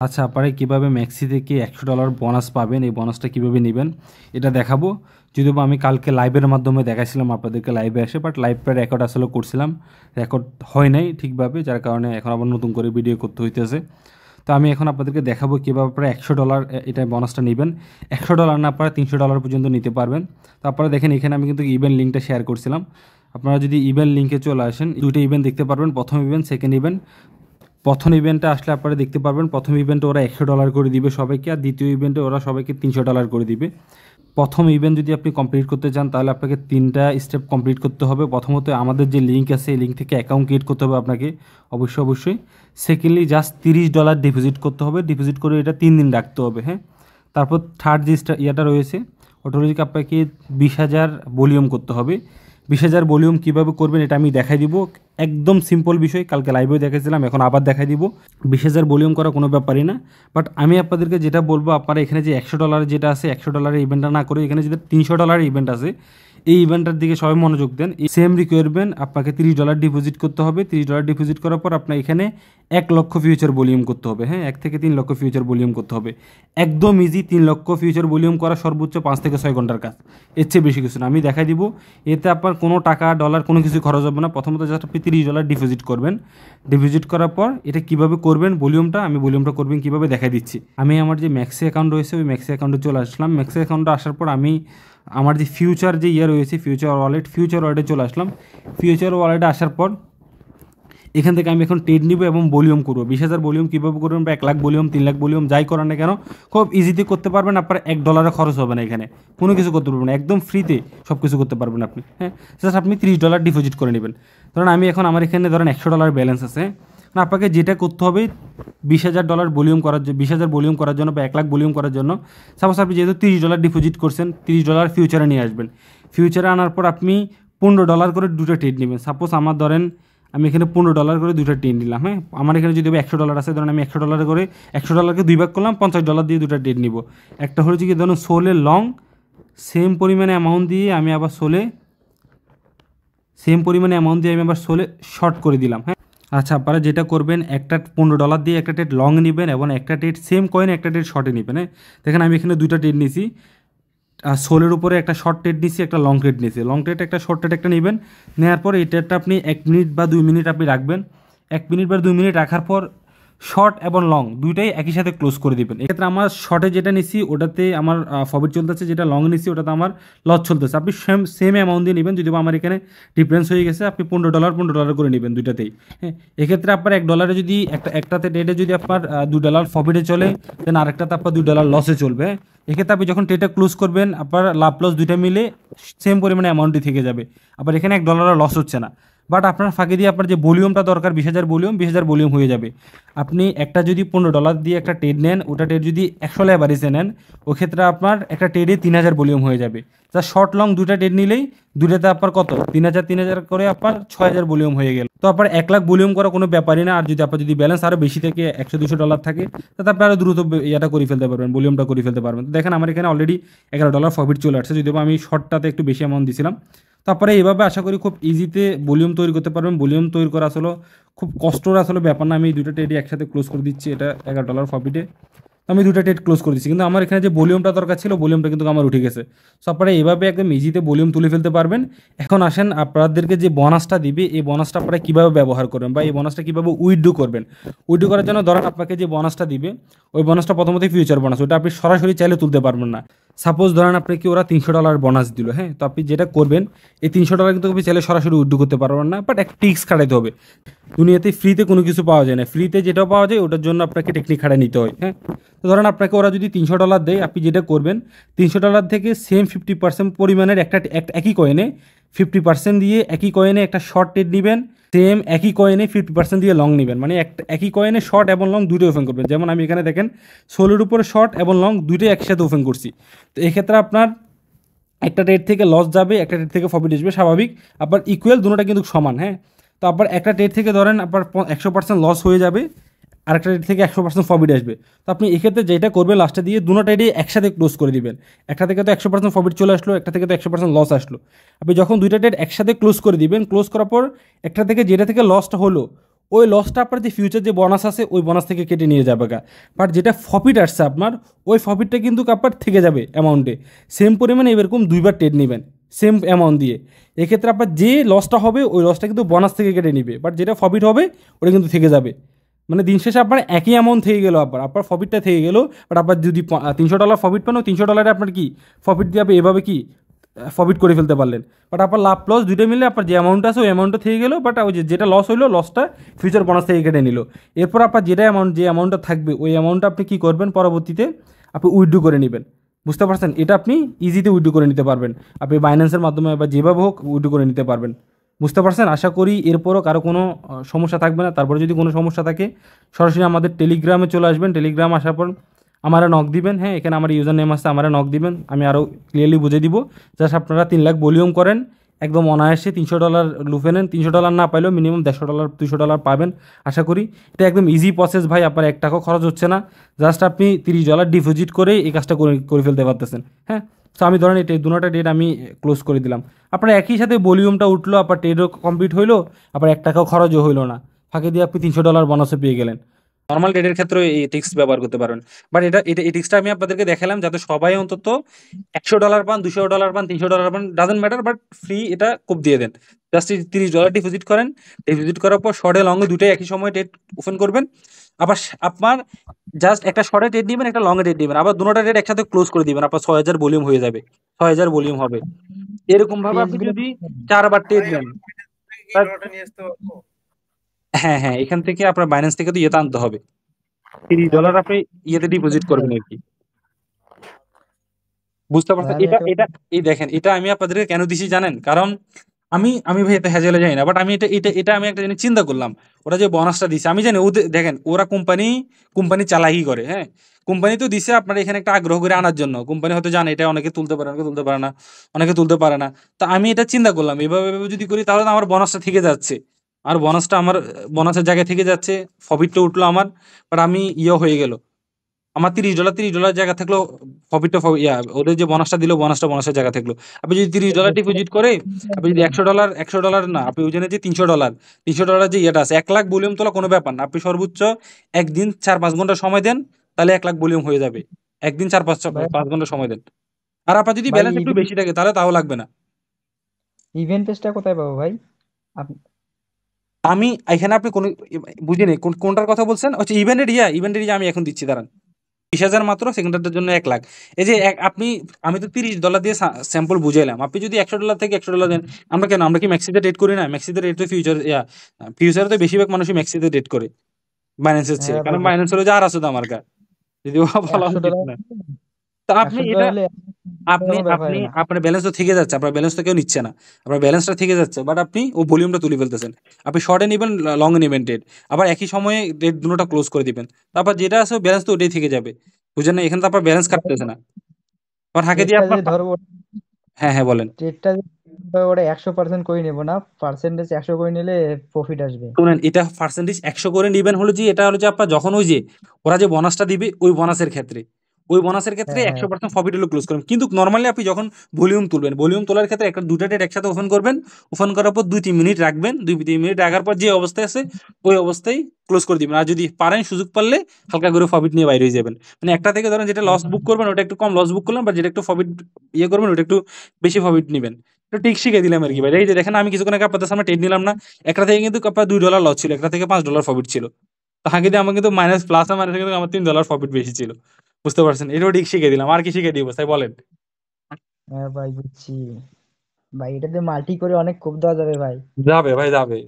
আচ্ছা, আপনারা কীভাবে ম্যাক্সি থেকে $100 বোনাস পাবেন, এই বোনাসটা কীভাবে নেবেন এটা দেখাবো। যদিও বা আমি কালকে লাইভের মাধ্যমে দেখাইছিলাম আপনাদেরকে লাইভে এসে, বাট লাইভটা রেকর্ড আসলে করছিলাম, রেকর্ড হয় নাই ঠিকভাবে, যার কারণে এখন আবার নতুন করে ভিডিও করতে হইতেছে। তো আমি এখন আপনাদেরকে দেখাবো কীভাবে আপনারা $100 এটা বোনাসটা নেবেন। $100 না, আপনারা $300 পর্যন্ত নিতে পারবেন। তো আপনারা দেখেন এখানে আমি কিন্তু ইভেন্ট লিঙ্কটা শেয়ার করছিলাম। আপনারা যদি ইভেন্ট লিঙ্কে চলে আসেন, দুইটা ইভেন্ট দেখতে পারবেন, প্রথম ইভেন্ট, সেকেন্ড ইভেন্ট। প্রথম ইভেন্টে আসলে আপনারা দেখতে পারবেন প্রথম ইভেন্টে ওরা $100 করে দিবে সবাইকে, আর দ্বিতীয় ইভেন্টে ওরা সবাইকে $300 করে দিবে। প্রথম ইভেন্ট যদি আপনি কমপ্লিট করতে চান তাহলে আপনাকে 3টা স্টেপ কমপ্লিট করতে হবে। প্রথমত আমাদের যে লিঙ্ক আছে এই লিঙ্ক থেকে অ্যাকাউন্ট ক্রিয়েট করতে হবে আপনাকে অবশ্যই। সেকেন্ডলি জাস্ট $30 ডিপোজিট করতে হবে, ডিপোজিট করে এটা 3 দিন রাখতে হবে। হ্যাঁ, তারপর থার্ড যে ইয়াটা রয়েছে ওটা রয়েছে আপনাকে 20,000 ভলিউম করতে হবে। 20,000 ভলিউম কীভাবে করবেন এটা আমি দেখাই দিব, একদম সিম্পল বিষয়, কালকে লাইভেও দেখাইছিলাম, এখন আবার দেখাই দিব। 20,000 ভলিউম করা কোনো ব্যাপারই না, বাট আমি আপনাদেরকে যেটা বলবো, আপনারা এখানে যে $100 যেটা আছে $100 ইভেন্টটা না করে এখানে যেটা $300 ইভেন্ট আছে এই ইভেন্টটার দিকে সবাই মনোযোগ দেন। সেম রিকোয়ারমেন্ট, আপনাকে $30 ডিপোজিট করতে হবে। $30 ডিপোজিট করার পর আপনার এখানে 1 লক্ষ ফিউচার ভলিউম করতে হবে। হ্যাঁ, 1 থেকে 3 লক্ষ ফিউচার ভলিউম করতে হবে, একদম ইজি। 3 লক্ষ ফিউচার ভলিউম করা সর্বোচ্চ 5 থেকে 6 ঘন্টার কাজ, এর চেয়ে বেশি কিছু না। আমি দেখাই দিব, এতে আপনার কোনো টাকা ডলার কোনো কিছু খরচ হবে না। প্রথমত জাস্ট আপনি $30 ডিপোজিট করবেন। ডিপোজিট করার পর এটা কীভাবে করবেন ভলিউমটা, আমি ভলিউমটা করবেন কীভাবে দেখাই দিচ্ছি। আমি আমার যে ম্যাক্সি অ্যাকাউন্ট রয়েছে ওই ম্যাক্সি অ্যাকাউন্টে চলে আসলাম। ম্যাক্সি অ্যাকাউন্টে আসার পর আমি আমার যে ফিউচার যে রয়েছে ফিউচার ওয়ালেটে চলে আসলাম। ফিউচার ওয়ালেটে আসার পর এখান থেকে আমি এখন ট্রেড নিব এবং ভলিউম করবো। 20,000 ভলিউম কীভাবে করবেন, বা 1 লাখ ভলিউম, 3 লাখ ভলিউম, যাই করেন না কেন খুব ইজিতে করতে পারবেন। আপনার $1 খরচ হবে না, এখানে কোনো কিছু করতে পারবেন না, একদম ফ্রিতে সব কিছু করতে পারবেন আপনি। হ্যাঁ, জাস্ট আপনি $30 ডিপোজিট করে নেবেন। ধরেন আমি এখন আমার এখানে ধরেন $100 ব্যালেন্স আছে। আপনাকে যেটা করতে হবে $20,000 ভলিউম করার জন্য, 20,000 ভলিউম করার জন্য বা 1 লাখ ভলিউম করার জন্য, সাপোজ আপনি যেহেতু $30 ডিপোজিট করছেন, $30 ফিউচারে নিয়ে আসবেন। ফিউচারে আনার পর আপনি $15 করে দুটো ট্রেড নেবেন। সাপোজ আমার ধরেন আমি এখানে $15 করে দুটো ট্রেড নিলাম। হ্যাঁ, আমার এখানে যদি $100 আছে, ধরেন আমি $100 করে $100কে 2 ভাগ করলাম, $50 দিয়ে দুটো ট্রেড নিব। একটা হচ্ছে কি ধরুন সোলে লং, সেম পরিমাণে অ্যামাউন্ট দিয়ে আমি আবার সোলে শর্ট করে দিলাম। হ্যাঁ, আচ্ছা, আপনারা যেটা করবেন একটা $15 দিয়ে একটা ট্রেড লং নেবেন এবং একটা ট্রেড সেম কয়েন একটা ট্রেড শর্টে নেবেন। হ্যাঁ, দেখেন আমি এখানে দুইটা ট্রেড নিয়েছি, সোলের উপরে একটা শর্ট ট্রেড নিয়েছি, একটা লং ট্রেড নিয়েছি। লং ট্রেড একটা, শর্ট ট্রেড একটা নেবেন। নেওয়ার পর এই ট্রেডটা আপনি 1 মিনিট বা 2 মিনিট আপনি রাখবেন। 1 মিনিট বা 2 মিনিট রাখার পর শর্ট এবং লং দুইটাই একই সাথে ক্লোজ করে দিবেন। এক্ষেত্রে আমার শর্টে যেটা নিছি ওটাতে আমার প্রফিট চলতেছে, যেটা লং নিছি ওটাতে আমার লস চলতেছে। আপনি সেম অ্যামাউন্ট দিয়ে নেবেন, যদি আমার এখানে ডিফারেন্স হয়ে গেছে, আপনি $15 করে নেবেন দুইটাতেই। হ্যাঁ, এক্ষেত্রে আপনার $1 যদি একটাতে ট্রেডে যদি আপনার $2 প্রফিটে চলে, দেন আরেকটাতে আপনার $2 লসে চলবে। এক্ষেত্রে আপনি যখন ট্রেডটা ক্লোজ করবেন আপনার লাভ লস দুইটা মিলে সেম পরিমাণে অ্যামাউন্টই থেকে যাবে। আবার এখানে $1 লস হচ্ছে না, বাট আপনার ফাঁকে দিয়ে আপনার যে ভলিউমটা দরকার 20,000 ভলিউম হয়ে যাবে। আপনি একটা যদি $15 দিয়ে একটা ট্রেড নেন, ওটা ট্রেড যদি 100 অ্যাভারেজে নেন, ওক্ষেত্রে আপনার একটা ট্রেডে 3,000 ভলিউম হয়ে যাবে। যা শর্ট লং দুটা ট্রেড নিলেই দুটাতে আপনার কত 3,000 করে আপনার 6,000 ভলিউম হয়ে গেল। তো আপনার 1 লাখ ভলিউম করা কোনো ব্যাপারই না। আর যদি আপনার যদি ব্যালেন্স আরও বেশি থেকে $100-200 থাকে, তাতে আপনি আরও দ্রুত এটা করে ফেলতে পারবেন, ভলিউমটা করে ফেলতে পারবেন। তো দেখেন আমার এখানে অলরেডি $11 প্রফিট চলে আসছে, যদিও আমি শর্টটাতে একটু বেশি অ্যামাউন্ট দিয়েছিলাম। তারপরে এইভাবে আশা করি খুব ইজিতে ভলিউম তৈরি করতে পারবেন। ভলিউম তৈরি করা আসলে খুব কষ্টর আসলে ব্যাপার না। আমি দুটো ট্রেডই একসাথে ক্লোজ করে দিচ্ছি, এটা $11 প্রফিটে আমি দুটো ট্রেড ক্লোজ করে দিচ্ছি। কিন্তু আমার এখানে যে ভলিউমটা দরকার ছিল, ভলিউমটা কিন্তু আমার উঠে গেছে। সো আপনারা এইভাবে একদম ইজিতে ভলিউম তুলে ফেলতে পারবেন। এখন আসেন আপনাদেরকে যে বোনাসটা দিবে, এই বোনাসটা আপনারা কীভাবে ব্যবহার করবেন বা এই বোনাসটা কীভাবে উইথড্র করবেন। উইথড্র করার জন্য ধরেন আপনাকে যে বোনাসটা দিবে, ওই বোনাসটা প্রথমতই ফিউচার বোনাস, ওটা আপনি সরাসরি চাইলে তুলতে পারবেন না। সাপোজ ধরেন আপনাকে ওরা $300 বোনাস দিল। হ্যাঁ, তো আপনি যেটা করবেন, এই $300 কিন্তু আপনি চাইলে সরাসরি উইথড্র করতে পারবেন না, বাট এক টিক্স খাটাইতে হবে। দুনিয়াতে ফ্রিতে কোনো কিছু পাওয়া যায় না, ফ্রিতে যেটাও পাওয়া যায় ওটার জন্য আপনাকে টেকনিক খাটাই নিতে হয়। হ্যাঁ, তো ধরেন আপনাকে ওরা যদি $300 দেয়, আপনি যেটা করবেন $300 থেকে সেম 50% পরিমাণের একটা একই কয়েনে 50% দিয়ে একই কয়েনে একটা শর্ট ট্রেড নেবেন, সেম একই কয়েনে 50% দিয়ে লং নেবেন। মানে একই কয়েনে শর্ট এবং লং দুটোই ওপেন করবেন। যেমন আমি এখানে দেখেন সোলের উপরে শর্ট এবং লং দুটোই একসাথে ওপেন করছি। তো এক্ষেত্রে আপনার একটা ট্রেড থেকে লস যাবে, একটা ট্রেড থেকে প্রফিট আসবে, স্বাভাবিক। আপনার ইকুয়াল দুটোটা কিন্তু সমান। হ্যাঁ, তো আপনার একটা ট্রেড থেকে ধরেন আপনার 100% লস হয়ে যাবে, আরেকটা ট্রেড থেকে 100% প্রফিট আসবে। তো আপনি এক্ষেত্রে যেটা করবেন লাস্টে দিয়ে দুটো ট্রেডই একসাথে ক্লোজ করে দিবেন। একটা থেকে তো 100% প্রফিট চলে আসলো, একটা থেকে তো 100% লস আসলো। আপনি যখন দুইটা ট্রেড একসাথে ক্লোজ করে দিবেন, ক্লোজ করার পর একটা থেকে যেটা থেকে লসটা হলো ওই লসটা আপনার যে ফিউচার যে বোনাস আছে ওই বোনাস থেকে কেটে নিয়ে যাবে গা। বাট যেটা প্রফিট আসছে আপনার, ওই প্রফিটটা কিন্তু আপনার থেকে যাবে অ্যামাউন্টে। সেম পরিমাণে এরকম দুইবার ট্রেড নেবেন সেম অ্যামাউন্ট দিয়ে। এক্ষেত্রে আপনার যে লসটা হবে ওই লসটা কিন্তু বোনাস থেকে কেটে নিবে, বাট যেটা প্রফিট হবে ওটা কিন্তু থেকে যাবে। মানে দিন শেষে আপনার একই অ্যামাউন্ট থেকে গেল, আপনার প্রফিটটা থেকে গেল। বাট আপনার যদি $300 প্রফিট পান, 300 আপনার কি প্রফিট দিয়ে আপনি এভাবে কি প্রফিট করে ফেলতে পারলেন। বাট আপনার লাভ লস দুইটা মিলে আপনার যে অ্যামাউন্ট আছে ওই অ্যামাউন্টটা থেকে গেল, বাট ওই যেটা লস হইলো লসটা ফিউচার বোনাস থেকে কেটে নিল। এরপর আপনার যেটা অ্যামাউন্ট যে অ্যামাউন্টটা থাকবে ওই অ্যামাউন্টটা আপনি কী করবেন, পরবর্তীতে আপনি উইথড্র করে নেবেন। বুঝতে পারছেন? এটা আপনি ইজিতে উইথড্র করে নিতে পারবেন, আপনি বাইন্যান্সের মাধ্যমে বা যেভাবে হোক উইথড্র করে নিতে পারবেন। বুঝতে পারছেন? আশা করি এরপরও কারো কোনো সমস্যা থাকবে না। তারপরে যদি কোনো সমস্যা থাকে সরাসরি আমাদের টেলিগ্রামে চলে আসবেন, টেলিগ্রাম আসার পর আমারা নক দিবেন। হ্যাঁ, এখানে আমার ইউজার নেম আছে, আমারা নক দিবেন, আমি আরও ক্লিয়ারলি বুঝে দিব। জাস্ট আপনারা 3 লাখ ভলিউম করেন, একদম অনায়াসে $300 লুফে নেন। $300 না পাইলেও মিনিমাম $150 $200 পাবেন আশা করি। এটা একদম ইজি প্রসেস ভাই, আপনার 1 টাকাও খরচ হচ্ছে না। জাস্ট আপনি $30 ডিপোজিট করে এই কাজটা করে করে ফেলতে পারতেছেন। হ্যাঁ, তো আমি ধরেন এটা দুটোটা ডেট আমি ক্লোজ করে দিলাম। আপনার একই সাথে ভলিউমটা উঠলো, আপনার ট্রেডও কমপ্লিট হইলো, আপনার 1 টাকাও খরচও হইলো না। ফাঁকে দিয়ে আপনি $300 বোনাসও পেয়ে গেলেন। নর্মাল ডেটের ক্ষেত্রে এই টিক্স ব্যবহার করতে পারবেন। বাট এই টিক্সটা আমি আপনাদেরকে দেখালাম যাতে সবাই অন্তত $100 পান, $200 পান, $300 পান, ডাজেন্ট ম্যাটার, বাট ফ্রি এটা কোপ দিয়ে দেন। জাস্ট $30 ডিপোজিট করেন। ডিপোজিট করার পর শর্টে লংয়ে দুটোই একই সময় ডেট ওপেন করবেন। আবার আপনার জাস্ট একটা শর্টে ডেট দিবেন, একটা লংয়ে ডেট দিবেন, আবার দুটোটা ডেট একসাথে ক্লোজ করে দিবেন। আপনার 6000 ভলিউম হয়ে যাবে, 6000 ভলিউম হবে। এরকম ভাবে আপনি পেজগুলো যদি 4বার ট্রেড ভাই নেন, আমি কি তার ডলারটা নিয়ে আসতে পারবো? হ্যাঁ, হ্যাঁ, এখান থেকে আপনার বাইন্যান্স থেকে তো ইয়েতে আনতে হবে। $30 আপনি ইয়েতে ডিপোজিট করবেন আরকি। বুঝতে ভাই পারছেন? আমি এটা একটা এটা এই দেখেন, এটা আমি আপনাদেরকে কেন দিছি জানেন? কারণ আমি ভাই এতে হ্যাজেলে যাই না। বাট আমি এটা আমি একটা জিনিস চিন্তা করলাম। ওরা যে বোনাসটা দিছে আমি জানি ওদের দেখেন ওরা কোম্পানি চালাকি করে, হ্যাঁ? কোম্পানি তো দিছে আপনার এখানে একটা আগ্রহ করে আনার জন্য। কোম্পানি হয়তো জানে এটা অনেকে তুলতে পারে, অনেকে তুলতে পারে না, অনেকে তুলতে পারে না। তো আমি এটা চিন্তা করলাম এভাবে যদি করি তাহলে তো আমার বোনাসটা থেকে যাচ্ছে। আর বোনাসটা আমার বোনাসের জায়গায় থেকে যাচ্ছে, প্রফিটটা উঠলো আমার। বাট আমি হয়ে গেল। আমার $30 জায়গা থাকলো, প্রফিটটা ওদের যে বোনাসটা দিল বোনাসটা বোনাসের জায়গা থাকলো। আপনি যদি $30 ডিপোজিট করে আপনি যদি $100 না আপনি ওই জন্য যে $300 যে ইয়েটা আছে 1 লাখ ভলিউম তোলা কোনো ব্যাপার না। আপনি সর্বোচ্চ একদিন 4-5 ঘন্টা সময় দেন, তাহলে 1 লাখ ভলিউম হয়ে যাবে। একদিন 4-5 ভাই 5 ঘন্টা সময় দেন। আর আপনার যদি ভাই ব্যালেন্স একটু বেশি থাকে তাহলে তাও লাগবে না। ইভেন্ট পেজটা কোথায় পাবো ভাই? আমি এখানে আপনি কোন বুঝিনি কোনটার কথা বলছেন? আচ্ছা, ইভেন্টের আমি এখন দিচ্ছি, দাঁড়ান। 20,000 মাত্র, সেকেন্ডটার জন্য 1 লাখ। এই যে আমি তো $30 দিয়ে স্যাম্পল বুঝাইলাম। আপনি যদি $100 থেকে $100 দেন, আমরা কি ম্যাক্সিতে ট্রেড করি না? ম্যাক্সিতে রেট তো ফিউচারে তো বেশিরভাগ মানুষই ম্যাক্সিতে ট্রেড করে বাইন্যান্সের চেয়ে। হ্যাঁ ভাই কারণ বাইন্যান্স হলো যে আর আছে দাম আর যদিও বলা একশো উচিত ডলার না। তো আপনি 100 ডলার এটা হলে আপনি কোনো ব্যাপার আপনি না। আপনার ব্যালেন্স তো থেকে যাচ্ছে, আপনার ব্যালেন্স তো কেউ নিচ্ছে না। আপনার ব্যালেন্সটা থেকে যাচ্ছে, বাট আপনি ও ভলিউমটা তুলে ফেলতেছেন। আপনি শর্টে নিবেন, লং এ নিবেন ট্রেড, আবার একই সময়ে ট্রেড দুটোটা ক্লোজ করে দিবেন। তারপর যেটা আছে ব্যালেন্স তো ওটাই থেকে যাবে। বুঝেন না? এখানে তো আপনার ব্যালেন্স কাটতেছে না। আবার হাঁকে দিয়ে ট্রেডটা আপনার যদি ধরবো, হ্যাঁ, হ্যাঁ, বলেন। ট্রেডটা ওটা 100% করে নেবো না, পার্সেন্টেজ 100 করে নিলে প্রফিট আসবে। শুনেন, এটা পার্সেন্টেজ 100 করে নিবেন হলো যে এটা হলো যে আপনার যখন ওই যে ওরা যে বোনাসটা দিবে ওই বোনাসের ক্ষেত্রে হ্যাঁ হ্যাঁ 100% প্রফিট হলো ক্লোজ করবেন। কিন্তু নরমালি আপনি যখন ভলিউম তোলার ক্ষেত্রে একটা দুটা ডেট একসাথে ওপেন করবেন। ওপেন করার পর 2-3 মিনিট রাখবেন, 2-3 মিনিট রাখার পর যে অবস্থায় আছে ওই অবস্থায় ক্লোজ করে দিবেন। আর যদি পারেন সুযোগ পারলে হালকা করে প্রফিট নিয়ে বাইরে হয়ে যাবেন। মানে একটা থেকে ধরেন যেটা লস বুক করবেন ওটা একটু কম লস বুক করলেন, বা যেটা একটু প্রফিট করবেন ওটা একটু বেশি প্রফিট নিবেন। একটু ঠিক শিখে দিলাম আর কি ভাই। এই যে দেখেন আমি কিছুক্ষণ আগে আপনাদের সামনে ট্রেড নিলাম না, একটা থেকে কিন্তু আপনার $2 লস ছিল, একটা থেকে $5 প্রফিট ছিল। তো আগে দিয়ে আমার কিন্তু মাইনাস প্লাস মাইনাস কিন্তু আমার $3 প্রফিট বেশি ছিল। বুঝতে পারছেন? এটাও ঠিক শিখে দিলাম। আর কি শিখে দিব তাই বলেন? হ্যাঁ ভাই বুঝছি। ভাই এটাতে মাল্টি করে অনেক কোপ দেওয়া যাবে ভাই। যাবে ভাই, যাবে।